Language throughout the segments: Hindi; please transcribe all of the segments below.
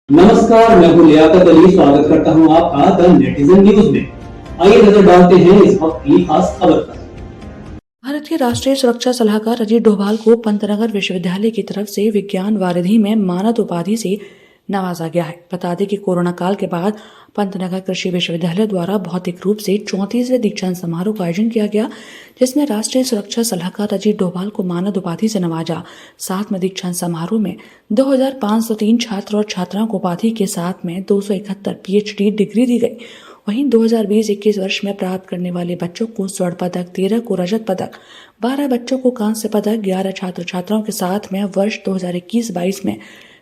नमस्कार, मैं हूं लियाकत अली। स्वागत करता हूं आपका द नेटिजन न्यूज में। आइए नजर डालते हैं इस वक्त की खास खबर पर। भारत के राष्ट्रीय सुरक्षा सलाहकार अजीत डोभाल को पंतनगर विश्वविद्यालय की तरफ से विज्ञान वारिधि में मानद उपाधि से नवाजा गया है। बता दें कि कोरोना काल के बाद पंतनगर कृषि विश्वविद्यालय द्वारा भौतिक रूप से 34वें दीक्षांत समारोह का आयोजन किया गया, जिसमें राष्ट्रीय सुरक्षा सलाहकार अजीत डोभाल को मानद उपाधि से नवाजा। साथ में दीक्षांत समारोह में 2503 छात्र और छात्राओं को उपाधि के साथ में 271 PhD डिग्री दी गई। वहीं 2020-21 वर्ष में प्राप्त करने वाले बच्चों को स्वर्ण पदक, 13 को रजत पदक, 12 बच्चों को कांस्य पदक, 11 छात्र छात्राओं के साथ में वर्ष 2021-22 में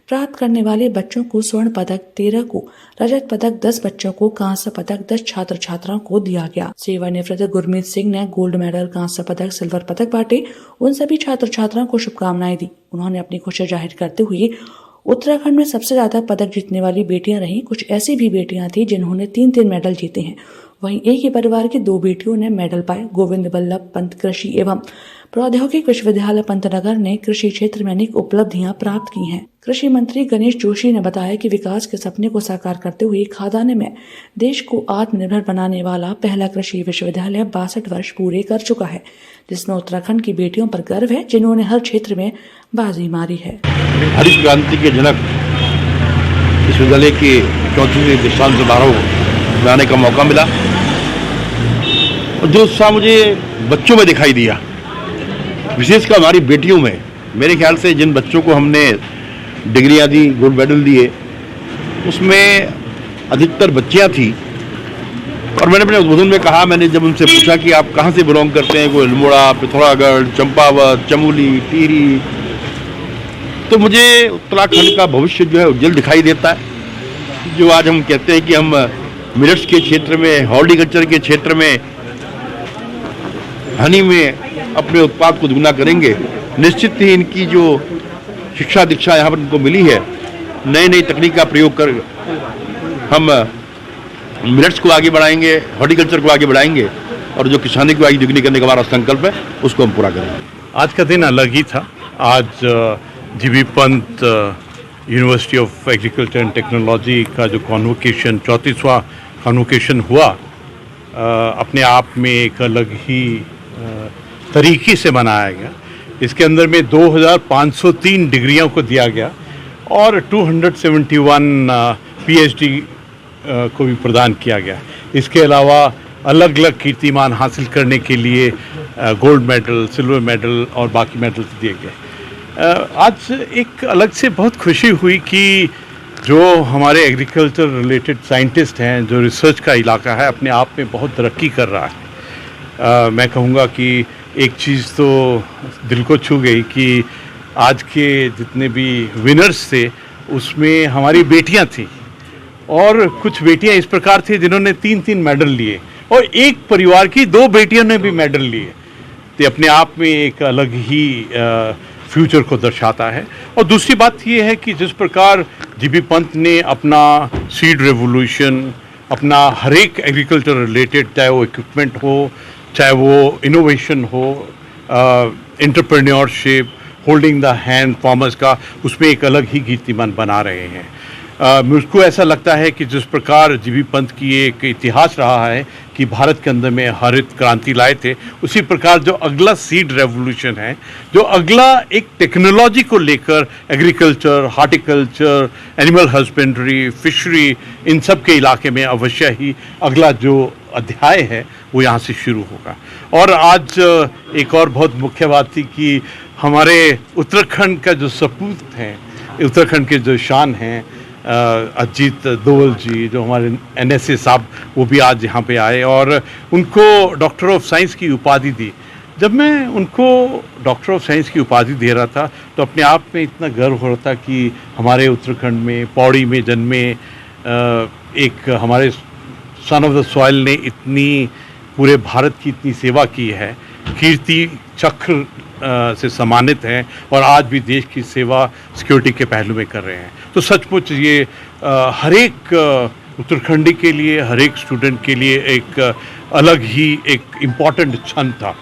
प्राप्त करने वाले बच्चों को स्वर्ण पदक, 13 को रजत पदक, 10 बच्चों को कांस्य पदक, 10 छात्र छात्राओं को दिया गया। सेवानिवृत्त गुरमीत सिंह ने गोल्ड मेडल, कांस्य पदक, सिल्वर पदक बांटे। उन सभी छात्र छात्राओं को शुभकामनाएं दी। उन्होंने अपनी खुशी जाहिर करते हुए उत्तराखंड में सबसे ज्यादा पदक जीतने वाली बेटियां रहीं। कुछ ऐसी भी बेटियां थी जिन्होंने 3-3 मेडल जीते हैं। वहीं एक ही परिवार की 2 बेटियों ने मेडल पाए। गोविंद बल्लभ पंत कृषि एवं प्रौद्योगिक विश्वविद्यालय पंतनगर ने कृषि क्षेत्र में अनेक उपलब्धियां प्राप्त की हैं। कृषि मंत्री गणेश जोशी ने बताया कि विकास के सपने को साकार करते हुए खादाने में देश को आत्मनिर्भर बनाने वाला पहला कृषि विश्वविद्यालय 62 वर्ष पूरे कर चुका है, जिसमें उत्तराखंड की बेटियों पर गर्व है जिन्होंने हर क्षेत्र में बाजी मारी है। हरित क्रांति के जनक विश्वविद्यालय के 34वें दीक्षांत समारोह में आने का मौका मिला और जो उत्साह मुझे बच्चों में दिखाई दिया, विशेषकर हमारी बेटियों में। मेरे ख्याल से जिन बच्चों को हमने डिग्रियां दी, गोल्ड मेडल दिए, उसमें अधिकतर बच्चियां थी। और मैंने अपने उद्बोधन में कहा, मैंने जब उनसे पूछा कि आप कहाँ से बिलोंग करते हैं, कोई अल्मोड़ा, पिथौरागढ़, चंपावत, चमोली, टिहरी, तो मुझे उत्तराखंड का भविष्य जो है उज्जवल दिखाई देता है। जो आज हम कहते हैं कि हम मिलेट्स के क्षेत्र में, हॉर्टिकल्चर के क्षेत्र में, हनी में अपने उत्पाद को दुगना करेंगे। निश्चित ही इनकी जो शिक्षा दीक्षा यहाँ पर इनको मिली है, नई नई तकनीक का प्रयोग कर हम मिलेट्स को आगे बढ़ाएंगे, हॉर्टिकल्चर को आगे बढ़ाएंगे और जो किसानी को आगे दुगनी करने का हमारा संकल्प है उसको हम पूरा करेंगे। आज का दिन अलग ही था। आज GB Pant university of agriculture and technology का जो कॉन्वोकेशन, 34वां कॉन्वोकेशन हुआ, अपने आप में एक अलग ही तरीके से मनाया गया। इसके अंदर में 2503 डिग्रियों को दिया गया और 271 PhD को भी प्रदान किया गया। इसके अलावा अलग अलग कीर्तिमान हासिल करने के लिए गोल्ड मेडल, सिल्वर मेडल और बाकी मेडल दिए गए। आज एक अलग से बहुत खुशी हुई कि जो हमारे एग्रीकल्चर रिलेटेड साइंटिस्ट हैं, जो रिसर्च का इलाका है, अपने आप में बहुत तरक्की कर रहा है। मैं कहूँगा कि एक चीज़ तो दिल को छू गई कि आज के जितने भी विनर्स थे उसमें हमारी बेटियां थीं और कुछ बेटियां इस प्रकार थी जिन्होंने 3-3 मेडल लिए और एक परिवार की 2 बेटियों ने भी मेडल लिए। तो अपने आप में एक अलग ही फ्यूचर को दर्शाता है। और दूसरी बात ये है कि जिस प्रकार जीबी पंत ने अपना सीड रेवोल्यूशन, अपना हर एक एग्रीकल्चर रिलेटेड, चाहे वो इक्विपमेंट हो, चाहे वो इनोवेशन हो, entrepreneurship, holding the hand farmers का, उसमें एक अलग ही कीर्तिमान बना रहे हैं। मुझको ऐसा लगता है कि जिस प्रकार जीबी पंत की एक इतिहास रहा है कि भारत के अंदर में हरित क्रांति लाए थे, उसी प्रकार जो अगला सीड रेवोल्यूशन है, जो अगला एक टेक्नोलॉजी को लेकर agriculture, horticulture, animal husbandry, fishery, इन सब के इलाके में अवश्य ही अगला जो अध्याय है वो यहाँ से शुरू होगा। और आज एक और बहुत मुख्य बात थी कि हमारे उत्तराखंड का जो सपूत हैं, उत्तराखंड के जो शान हैं, अजीत डोभाल जी, जो हमारे NSA साहब, वो भी आज यहाँ पे आए और उनको डॉक्टर ऑफ साइंस की उपाधि दी। जब मैं उनको डॉक्टर ऑफ साइंस की उपाधि दे रहा था तो अपने आप में इतना गर्व हो रहा था कि हमारे उत्तराखंड में, पौड़ी में जन्मे एक हमारे सन ऑफ द सॉइल ने इतनी पूरे भारत की इतनी सेवा की है, कीर्ति चक्र से सम्मानित हैं और आज भी देश की सेवा सिक्योरिटी के पहलू में कर रहे हैं। तो सचमुच ये हर एक उत्तराखंडी के लिए, हर एक स्टूडेंट के लिए एक अलग ही एक इम्पॉर्टेंट क्षण था।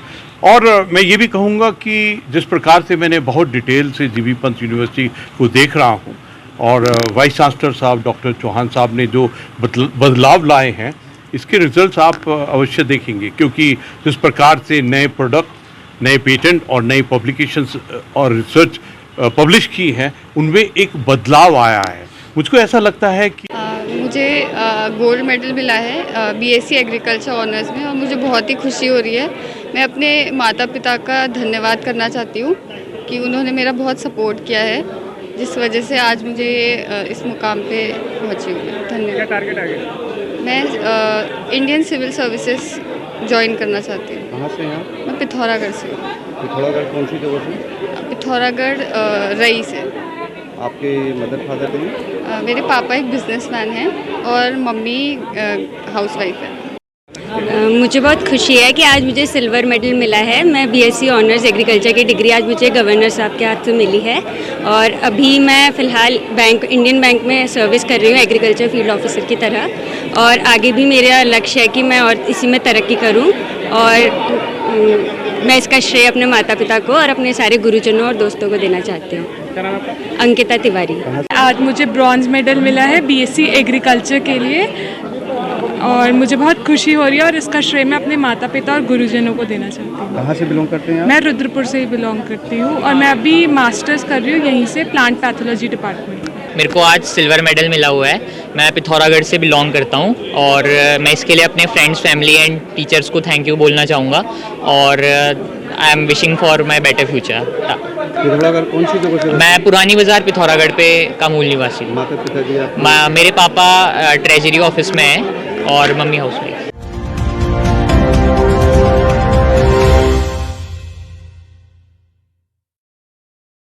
और मैं ये भी कहूँगा कि जिस प्रकार से मैंने बहुत डिटेल से जीबी पंत यूनिवर्सिटी को देख रहा हूँ, और वाइस चांसलर साहब डॉक्टर चौहान साहब ने जो बदलाव लाए हैं, इसके रिजल्ट्स आप अवश्य देखेंगे, क्योंकि जिस प्रकार से नए प्रोडक्ट, नए पेटेंट और नई पब्लिकेशंस और रिसर्च पब्लिश की हैं, उनमें एक बदलाव आया है। मुझको ऐसा लगता है कि मुझे गोल्ड मेडल मिला है बीएससी एग्रीकल्चर ऑनर्स में, और मुझे बहुत ही खुशी हो रही है। मैं अपने माता पिता का धन्यवाद करना चाहती हूँ कि उन्होंने मेरा बहुत सपोर्ट किया है, जिस वजह से आज मुझे इस मुकाम पे पहुँची हूँ। धन्यवाद। क्या टारगेट आगे? मैं इंडियन सिविल सर्विसेज ज्वाइन करना चाहती हूँ। कहाँ से हैं आप? मैं पिथौरागढ़ से हूँ। पिथौरागढ़ कौन सी जगह से? पिथौरागढ़ रई से। आपके मदर फादर नहीं? मेरे पापा एक बिजनेसमैन हैं और मम्मी हाउसवाइफ है। मुझे बहुत खुशी है कि आज मुझे सिल्वर मेडल मिला है। मैं बीएससी ऑनर्स एग्रीकल्चर की डिग्री आज मुझे गवर्नर साहब के हाथ से मिली है, और अभी मैं फ़िलहाल इंडियन बैंक में सर्विस कर रही हूँ एग्रीकल्चर फील्ड ऑफिसर की तरह, और आगे भी मेरा लक्ष्य है कि मैं और इसी में तरक्की करूँ, और मैं इसका श्रेय अपने माता पिता को और अपने सारे गुरुजनों और दोस्तों को देना चाहती हूँ। अंकिता तिवारी। आज मुझे ब्रॉन्ज मेडल मिला है बीएससी एग्रीकल्चर के लिए, और मुझे बहुत खुशी हो रही है, और इसका श्रेय मैं अपने माता पिता और गुरुजनों को देना चाहती हूँ। कहाँ से बिलोंग करते हैं आप? मैं रुद्रपुर से ही बिलोंग करती हूँ, और मैं अभी मास्टर्स कर रही हूँ यहीं से प्लांट पैथोलॉजी डिपार्टमेंट। मेरे को आज सिल्वर मेडल मिला हुआ है। मैं पिथौरागढ़ से बिलोंग करता हूँ, और मैं इसके लिए अपने फ्रेंड्स, फैमिली एंड टीचर्स को थैंक यू बोलना चाहूँगा, और I am wishing for my better future. Pithoragarh कौन सी जगह से? मैं पुरानी बाज़ार पिथौरागढ़ पे का मूल निवासी हूँ। माता पिता जी आप? मेरे पापा ट्रेजरी ऑफिस में हैं और मम्मी हाउस में।